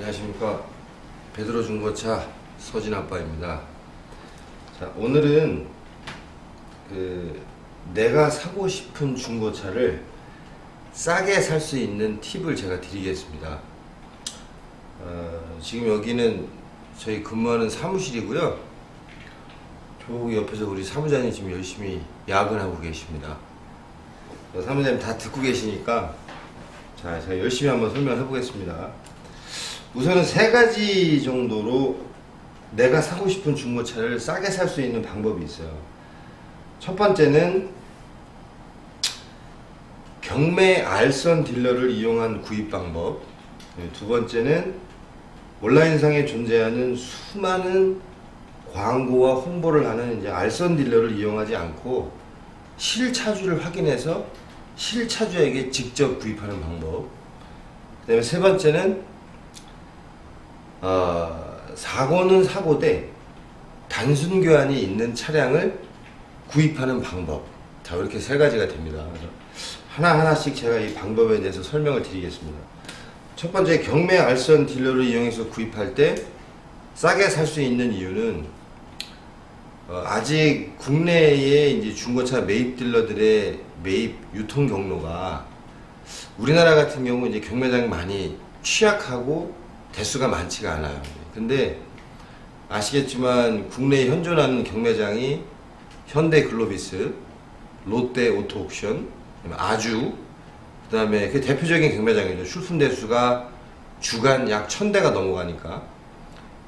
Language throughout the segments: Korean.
안녕하십니까. 베드로 중고차 서진 아빠입니다. 자, 오늘은 내가 사고 싶은 중고차를 싸게 살 수 있는 팁을 제가 드리겠습니다. 지금 여기는 저희 근무하는 사무실이고요. 저기 옆에서 우리 사무장님 지금 열심히 야근하고 계십니다. 사무장님 다 듣고 계시니까 자, 제가 열심히 한번 설명해 보겠습니다. 우선은 세 가지 정도로 내가 사고 싶은 중고차를 싸게 살 수 있는 방법이 있어요. 첫 번째는 경매 알선 딜러를 이용한 구입 방법. 두 번째는 온라인상에 존재하는 수많은 광고와 홍보를 하는 이제 알선 딜러를 이용하지 않고 실차주를 확인해서 실차주에게 직접 구입하는 방법. 그 다음에 세 번째는 사고는 사고대 단순 교환이 있는 차량을 구입하는 방법. 자, 이렇게 세 가지가 됩니다. 그래서 하나하나씩 제가 이 방법에 대해서 설명을 드리겠습니다. 첫 번째, 경매 알선 딜러를 이용해서 구입할 때 싸게 살 수 있는 이유는 아직 국내의 이제 중고차 매입 딜러들의 매입 유통 경로가 우리나라 같은 경우 이제 경매장이 많이 취약하고 대수가 많지가 않아요. 근데 아시겠지만 국내에 현존하는 경매장이 현대 글로비스, 롯데 오토옥션, 아주, 그 다음에 그 대표적인 경매장이죠. 출품 대수가 주간 약 1000대가 넘어가니까.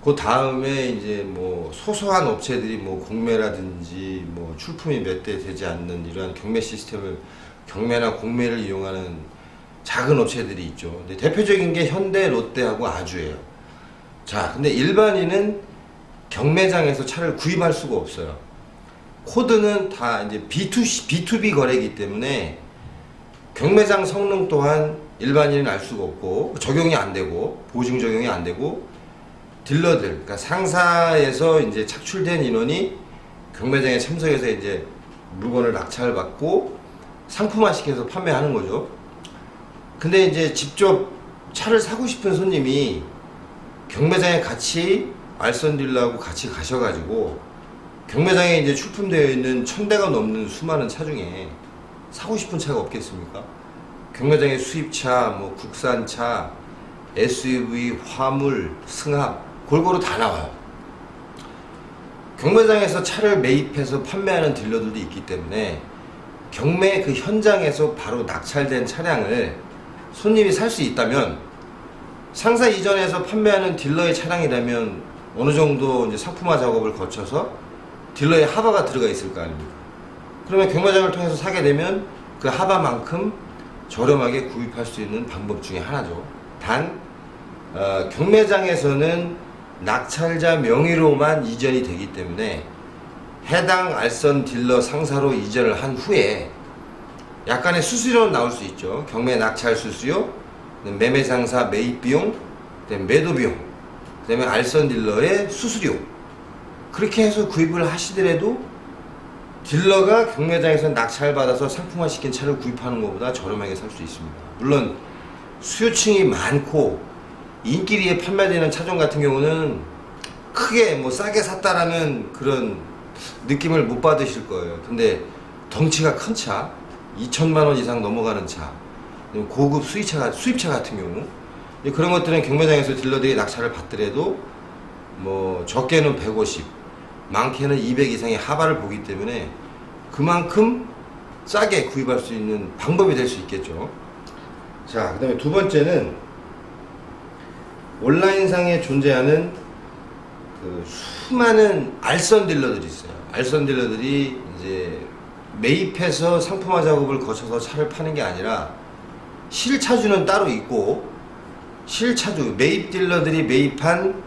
그 다음에 이제 뭐 소소한 업체들이 뭐 공매라든지 뭐 출품이 몇 대 되지 않는 이러한 경매 시스템을, 경매나 공매를 이용하는 작은 업체들이 있죠. 근데 대표적인 게 현대, 롯데하고 아주예요. 자, 근데 일반인은 경매장에서 차를 구입할 수가 없어요. 코드는 다 이제 B2B 거래이기 때문에 경매장 성능 또한 일반인은 알 수가 없고 적용이 안 되고 보증 적용이 안 되고 딜러들, 그러니까 상사에서 이제 착출된 인원이 경매장에 참석해서 이제 물건을 낙찰받고 상품화시켜서 판매하는 거죠. 근데 이제 직접 차를 사고 싶은 손님이 경매장에 같이 알선 딜러하고 같이 가셔가지고 경매장에 이제 출품되어 있는 1000대가 넘는 수많은 차 중에 사고 싶은 차가 없겠습니까? 경매장에 수입차, 뭐 국산차, SUV, 화물, 승합 골고루 다 나와요. 경매장에서 차를 매입해서 판매하는 딜러들도 있기 때문에 경매 그 현장에서 바로 낙찰된 차량을 손님이 살 수 있다면, 상사 이전에서 판매하는 딜러의 차량이라면 어느 정도 이제 상품화 작업을 거쳐서 딜러의 하바가 들어가 있을 거 아닙니까? 그러면 경매장을 통해서 사게 되면 그 하바만큼 저렴하게 구입할 수 있는 방법 중에 하나죠. 단 경매장에서는 낙찰자 명의로만 이전이 되기 때문에 해당 알선 딜러 상사로 이전을 한 후에 약간의 수수료는 나올 수 있죠. 경매 낙찰 수수료, 매매 상사 매입 비용, 매도 비용, 그 다음에 알선 딜러의 수수료. 그렇게 해서 구입을 하시더라도 딜러가 경매장에서 낙찰받아서 상품화 시킨 차를 구입하는 것보다 저렴하게 살 수 있습니다. 물론 수요층이 많고 인기리에 판매되는 차종 같은 경우는 크게 뭐 싸게 샀다라는 그런 느낌을 못 받으실 거예요. 근데 덩치가 큰 차, 2천만원 이상 넘어가는 차, 고급 수입차 같은 경우, 그런 것들은 경매장에서 딜러들이 낙찰을 받더라도 뭐 적게는 150, 많게는 200 이상의 하바를 보기 때문에 그만큼 싸게 구입할 수 있는 방법이 될 수 있겠죠. 자, 그 다음에 두 번째는 온라인상에 존재하는 그 수많은 알선 딜러들이 있어요. 알선 딜러들이 이제 매입해서 상품화 작업을 거쳐서 차를 파는 게 아니라 실차주는 따로 있고, 실차주, 매입 딜러들이 매입한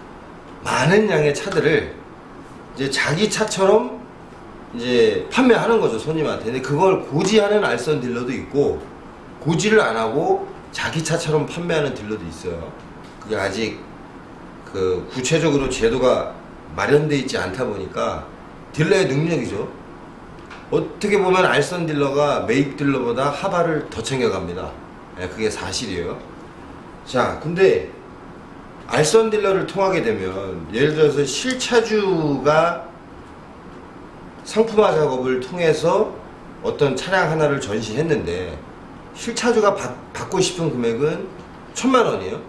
많은 양의 차들을 이제 자기 차처럼 이제 판매하는 거죠, 손님한테. 근데 그걸 고지하는 알선 딜러도 있고, 고지를 안 하고 자기 차처럼 판매하는 딜러도 있어요. 그게 아직 그 구체적으로 제도가 마련되어 있지 않다 보니까 딜러의 능력이죠. 어떻게 보면 알선 딜러가 매입 딜러보다 하바를 더 챙겨갑니다. 그게 사실이에요. 자, 근데 알선 딜러를 통하게 되면 예를 들어서 실차주가 상품화 작업을 통해서 어떤 차량 하나를 전시했는데 실차주가 받고 싶은 금액은 1000만 원이에요.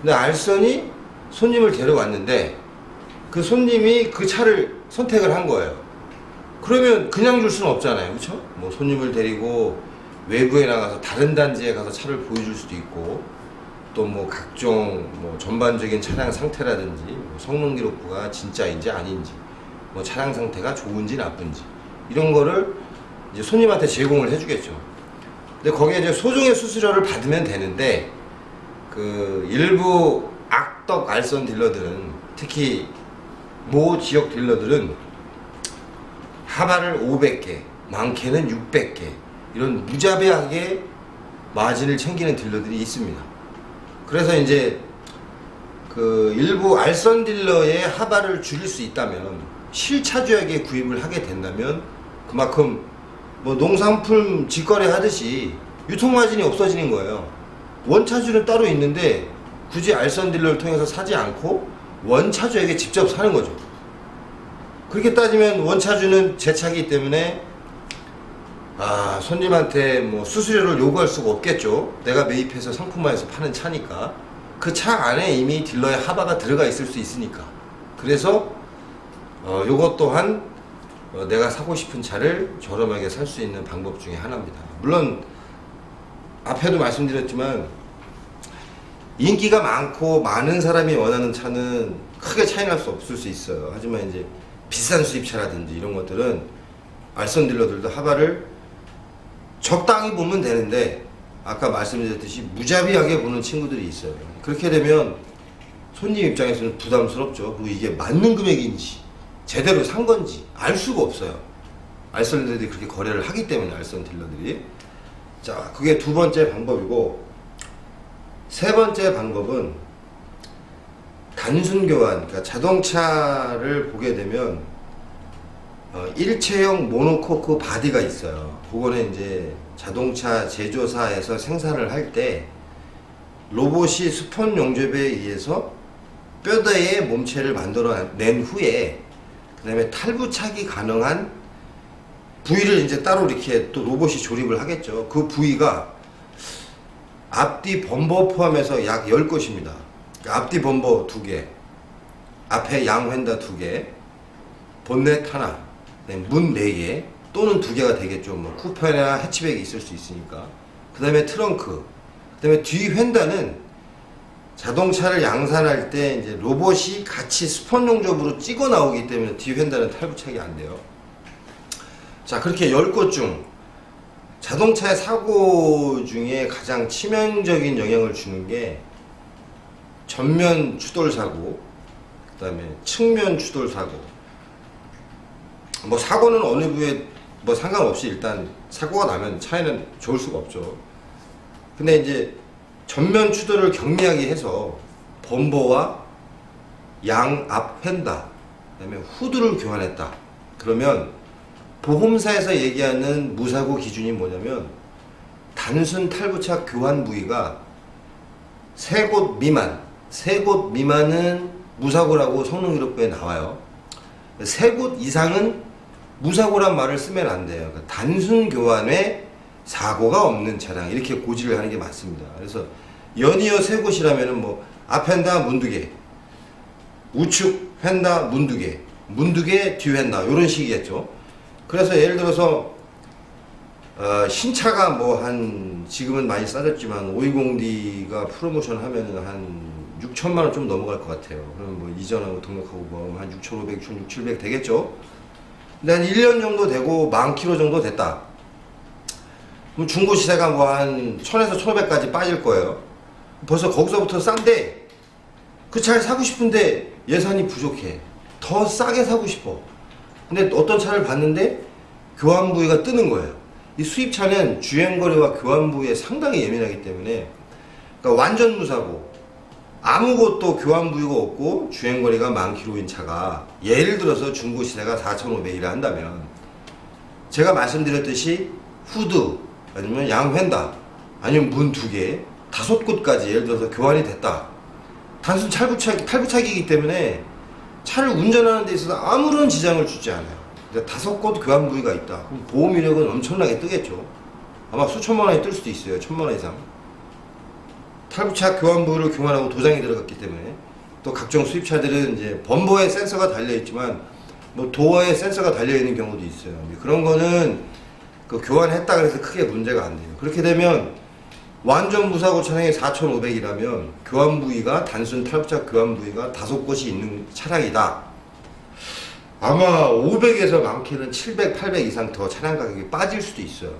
근데 알선이 손님을 데려왔는데 그 손님이 그 차를 선택을 한 거예요. 그러면 그냥 줄 수는 없잖아요. 그렇죠? 뭐 손님을 데리고 외부에 나가서 다른 단지에 가서 차를 보여줄 수도 있고, 또 뭐 각종 뭐 전반적인 차량 상태라든지 뭐 성능 기록부가 진짜인지 아닌지, 뭐 차량 상태가 좋은지 나쁜지 이런 거를 이제 손님한테 제공을 해주겠죠. 근데 거기에 이제 소정의 수수료를 받으면 되는데, 그 일부 악덕 알선 딜러들은, 특히 모 지역 딜러들은 하바를 500개, 많게는 600개 이런 무자비하게 마진을 챙기는 딜러들이 있습니다. 그래서 이제 그 일부 알선 딜러의 하바를 줄일 수 있다면, 실차주에게 구입을 하게 된다면 그만큼 뭐 농산품 직거래 하듯이 유통마진이 없어지는 거예요. 원차주는 따로 있는데 굳이 알선 딜러를 통해서 사지 않고 원차주에게 직접 사는 거죠. 그렇게 따지면 원차주는 제 차기 때문에 손님한테 뭐 수수료를 요구할 수가 없겠죠. 내가 매입해서 상품화해서 파는 차니까. 그 차 안에 이미 딜러의 하바가 들어가 있을 수 있으니까. 그래서 요것 또한 내가 사고 싶은 차를 저렴하게 살 수 있는 방법 중에 하나입니다. 물론 앞에도 말씀드렸지만 인기가 많고 많은 사람이 원하는 차는 크게 차이 날 수 없을 수 있어요. 하지만 이제 비싼 수입차라든지 이런 것들은 알선 딜러들도 하바를 적당히 보면 되는데, 아까 말씀드렸듯이 무자비하게 보는 친구들이 있어요. 그렇게 되면 손님 입장에서는 부담스럽죠. 그리고 이게 맞는 금액인지 제대로 산 건지 알 수가 없어요. 알선 딜러들이 그렇게 거래를 하기 때문에, 알선 딜러들이. 자, 그게 두 번째 방법이고, 세 번째 방법은 단순 교환. 그러니까 자동차를 보게 되면 일체형 모노코크 바디가 있어요. 그거는 이제 자동차 제조사에서 생산을 할 때 로봇이 스폰 용접에 의해서 뼈대의 몸체를 만들어낸 후에 그 다음에 탈부착이 가능한 부위를 이제 따로 이렇게 또 로봇이 조립을 하겠죠. 그 부위가 앞뒤 범버 포함해서 약 10곳입니다. 앞뒤 범버 2개, 앞에 양 휀다 2개, 본넷 하나, 문 4개 또는 2개가 되겠죠. 뭐 쿠페나 해치백이 있을 수 있으니까. 그 다음에 트렁크, 그 다음에 뒤 휀다는 자동차를 양산할 때 이제 로봇이 같이 스폰 용접으로 찍어 나오기 때문에 뒤 휀다는 탈부착이 안 돼요. 자, 그렇게 10곳 중 자동차의 사고 중에 가장 치명적인 영향을 주는 게 전면 추돌 사고, 그 다음에 측면 추돌 사고. 뭐 사고는 어느 부에 뭐 상관없이 일단 사고가 나면 차에는 좋을 수가 없죠. 근데 이제 전면 추돌을 경미하게 해서 범버와 양 앞 휀다, 그 다음에 후드를 교환했다. 그러면 보험사에서 얘기하는 무사고 기준이 뭐냐면, 단순 탈부착 교환 부위가 3곳 미만, 3곳 미만은 무사고라고 성능기록부에 나와요. 3곳 이상은 무사고란 말을 쓰면 안 돼요. 그러니까 단순 교환에 사고가 없는 차량, 이렇게 고지를 하는 게 맞습니다. 그래서 연이어 3곳이라면은 뭐 앞 휀다 문 2개, 우측 휀다 문 2개, 문 2개 뒤 휀다, 이런 식이겠죠. 그래서 예를 들어서 신차가 뭐 한, 지금은 많이 싸졌지만 520D가 프로모션 하면은 한 6천만원 좀 넘어갈 것 같아요. 그럼 뭐 이전하고 등록하고 뭐 한 6,500, 6,600, 700 되겠죠. 근데 한 1년 정도 되고 10,000km 정도 됐다. 그럼 중고 시세가 뭐 한 1000에서 1500까지 빠질 거예요. 벌써 거기서부터 싼데 그 차를 사고 싶은데 예산이 부족해. 더 싸게 사고 싶어. 근데 어떤 차를 봤는데 교환 부위가 뜨는 거예요. 이 수입차는 주행거리와 교환 부위에 상당히 예민하기 때문에, 그러니까 완전 무사고 아무것도 교환 부위가 없고 주행거리가 10,000km인 차가 예를 들어서 중고 시세가 4,500이라 한다면, 제가 말씀드렸듯이 후드 아니면 양 휀다 아니면 문 2개 5곳까지 예를 들어서 교환이 됐다. 단순 탈부착이기 때문에 차를 운전하는 데 있어서 아무런 지장을 주지 않아요. 5곳 교환 부위가 있다. 그럼 보험 이력은 엄청나게 뜨겠죠. 아마 수천만 원이 뜰 수도 있어요. 1,000만 원 이상. 탈부착 교환 부위를 교환하고 도장이 들어갔기 때문에, 또 각종 수입차들은 이제 범버에 센서가 달려있지만 뭐 도어에 센서가 달려있는 경우도 있어요. 그런 거는 그 교환했다 그래서 크게 문제가 안 돼요. 그렇게 되면 완전 무사고 차량이 4,500이라면 교환 부위가, 단순 탈부착 교환 부위가 5곳이 있는 차량이다. 아마 500에서 많게는 700, 800 이상 더 차량 가격이 빠질 수도 있어요.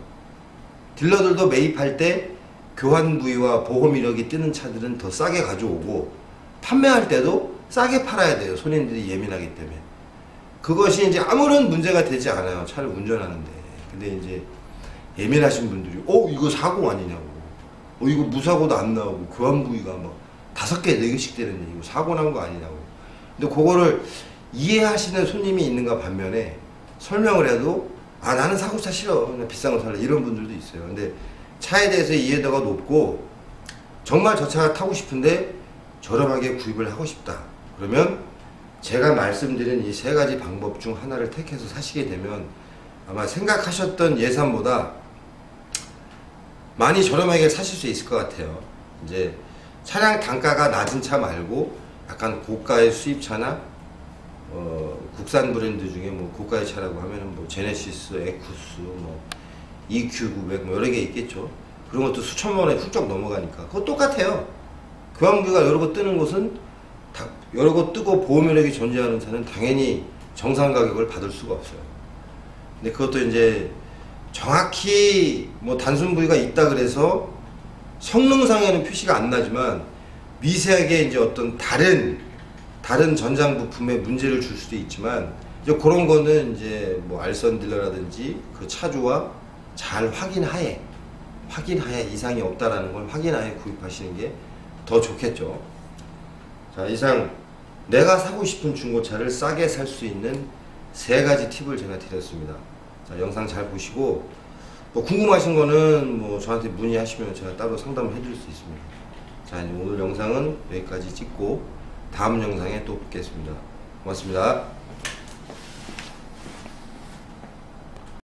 딜러들도 매입할 때 교환 부위와 보험 이력이 뜨는 차들은 더 싸게 가져오고, 판매할 때도 싸게 팔아야 돼요. 손님들이 예민하기 때문에. 그것이 이제 아무런 문제가 되지 않아요. 차를 운전하는데. 근데 이제 예민하신 분들이 이거 사고 아니냐고, 이거 무사고도 안 나오고 교환 부위가 막 5개, 4개씩 되는데 이거 사고 난 거 아니냐고. 근데 그거를 이해하시는 손님이 있는가 반면에 설명을 해도 나는 사고차 싫어, 그냥 비싼 거 살래, 이런 분들도 있어요. 근데 차에 대해서 이해도가 높고 정말 저 차가 타고 싶은데 저렴하게 구입을 하고 싶다, 그러면 제가 말씀드린 이 3가지 방법 중 하나를 택해서 사시게 되면 아마 생각하셨던 예산보다 많이 저렴하게 사실 수 있을 것 같아요. 이제 차량 단가가 낮은 차 말고 약간 고가의 수입차나 국산 브랜드 중에 뭐 고가의 차라고 하면은 뭐 제네시스, 에쿠스, 뭐 EQ900 뭐 여러 개 있겠죠. 그런 것도 수천만 원에 훌쩍 넘어가니까 그거 똑같아요. 교환부위가 여러 거 뜨는 곳은 여러 거 뜨고 보험료력이 존재하는 차는 당연히 정상 가격을 받을 수가 없어요. 근데 그것도 이제 정확히 뭐 단순 부위가 있다 그래서 성능상에는 표시가 안 나지만 미세하게 이제 어떤 다른 전장 부품에 문제를 줄 수도 있지만, 이제 그런 거는 이제 뭐 알선 딜러라든지 그 차주와 잘 확인하에 이상이 없다라는 걸 확인하에 구입하시는 게 더 좋겠죠. 자, 이상 내가 사고 싶은 중고차를 싸게 살 수 있는 3가지 팁을 제가 드렸습니다. 자, 영상 잘 보시고 뭐 궁금하신 거는 뭐 저한테 문의하시면 제가 따로 상담을 해드릴 수 있습니다. 자, 이제 오늘 영상은 여기까지 찍고 다음 영상에 또 뵙겠습니다. 고맙습니다.